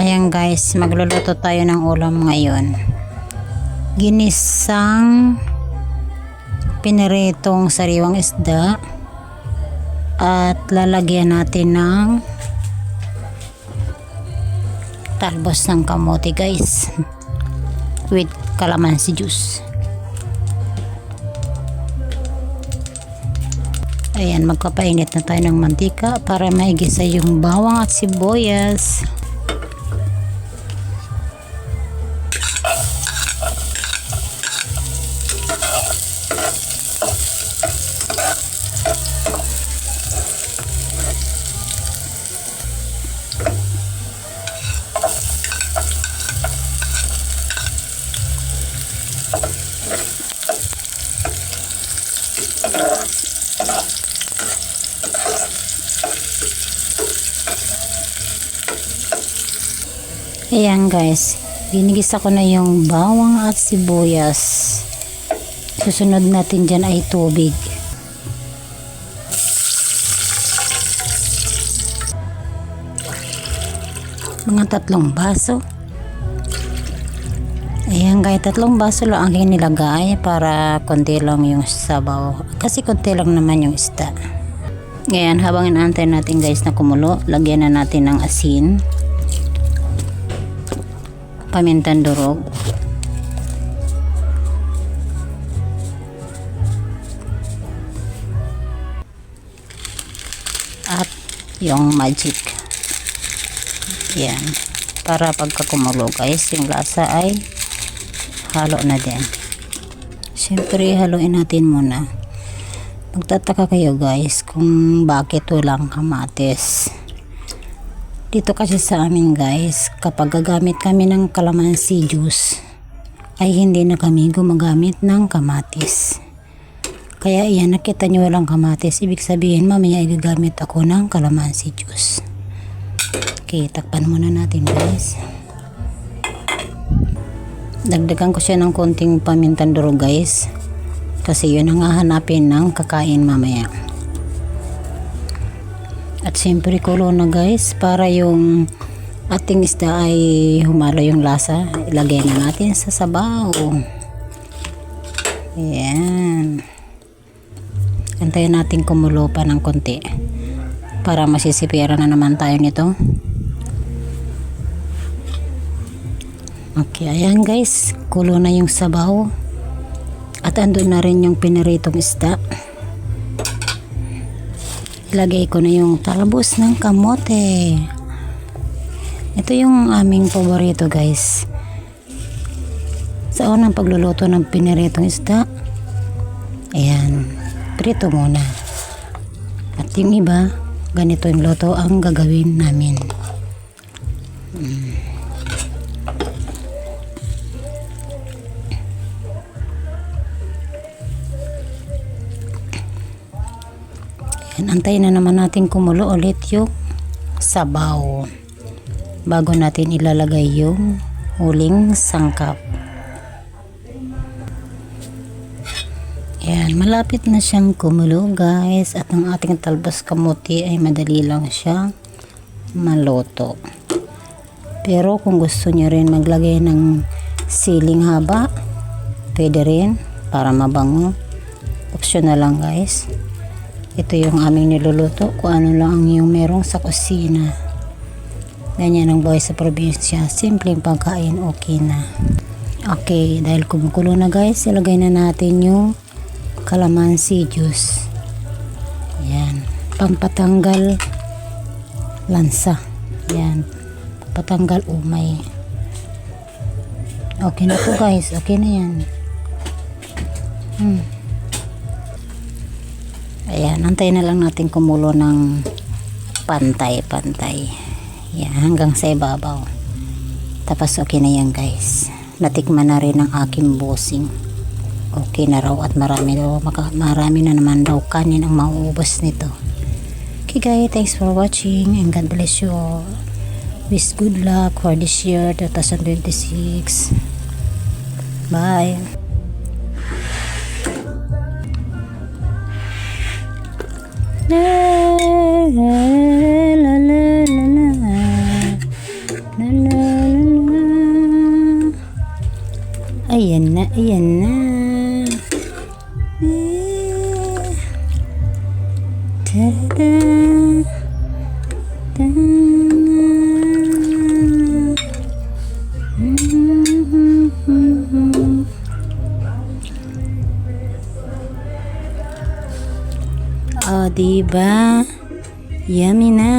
Ayan guys, magluluto tayo ng ulam ngayon. Ginisang piniritong sariwang isda at lalagyan natin ng talbos ng kamote guys with calamansi juice. Ayan, magpapainit na tayo ng mantika para maigisa yung bawang at sibuyas. Ayan guys, ginigisa ko na yung bawang at sibuyas. Susunod natin dyan ay tubig. Mga 3 baso. Ayan guys, 3 baso lang ang nilagay para konti lang yung sabaw. Kasi konti lang naman yung isda. Ayan, habang inaantay natin guys na kumulo, lagyan na natin ng asin, pamintang durog, at yung magic. Yan, para pagka kumulo guys, yung lasa ay halo na din. Siyempre haluin natin muna. Magtataka kayo guys kung bakit walang kamatis. Dito kasi sa amin guys, kapag gagamit kami ng calamansi juice, ay hindi na kami gumagamit ng kamatis. Kaya yan, nakita nyo walang kamatis, ibig sabihin mamaya igagamit ako ng calamansi juice. Okay, takpan muna natin guys. Dagdagan ko siya ng konting pamintang durog guys, kasi yun ang hahanapin ng kakain mamaya. At siyempre kulo na guys, para yung ating isda ay humalo yung lasa, ilagay na natin sa sabaw. Ayan, antayin natin kumulo pa ng konti para masisipira na naman tayo nito. Okay, ayan guys, kulo na yung sabaw at andun na rin yung piniritong isda. Ilagay ko na yung talbos ng kamote. Ito yung aming paborito guys. Sa unang pagluluto ng piniritong isda, ayan, prito muna. At yung iba, ganito yung luto ang gagawin namin. Antayin na naman natin kumulo ulit yung sabaw bago natin ilalagay yung huling sangkap. Yan, malapit na siyang kumulo guys, at ang ating talbos kamote ay madali lang siya maluto. Pero kung gusto niyo rin maglagay ng siling haba, pwede rin para mabango. Optional lang guys. Ito yung aming niluluto, kung ano lang yung merong sa kusina. Ganyan ang buhay sa probinsya, simpleng pagkain, okay na. Okay, dahil kumukulo na guys, ilagay na natin yung calamansi juice. Ayan, pampatanggal lansa. Ayan, patanggal umay. Okay na po guys, okay na yan. Ayan, antayin na lang natin kumulo ng pantay-pantay. Yan, hanggang sa ibabaw. Tapos okay na yan guys. Natikman na rin ang aking busing. Okay na raw at marami na naman raw kanin ang mauubos nito. Okay guys, thanks for watching and God bless you all. Wish good luck for this year 2026. Bye. La la la la la la la. Ayan na. Ta-da. O, diba? Yummy na.